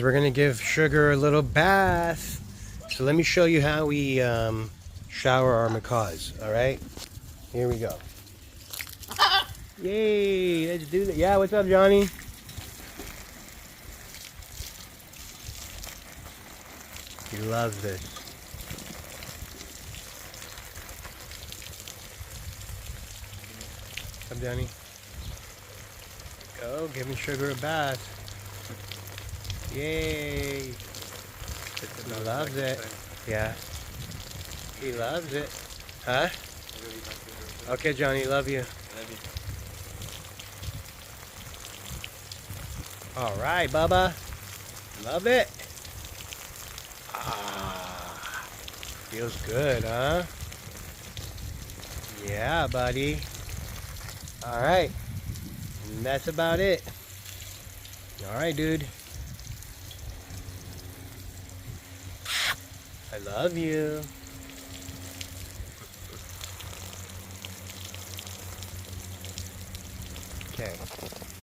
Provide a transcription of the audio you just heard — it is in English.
We're gonna give Sugar a little bath. So let me show you how we shower our macaws. All right, here we go. Yay! Let's do that. Yeah, what's up, Johnny? He loves this. What's up, Johnny? Go, giving Sugar a bath. Yay! He loves it. Yeah. He loves it. Huh? Okay, Johnny, love you. All right, Bubba. Love it. Ah, feels good, huh? Yeah, buddy. All right. And that's about it. All right, dude. I love you. Okay.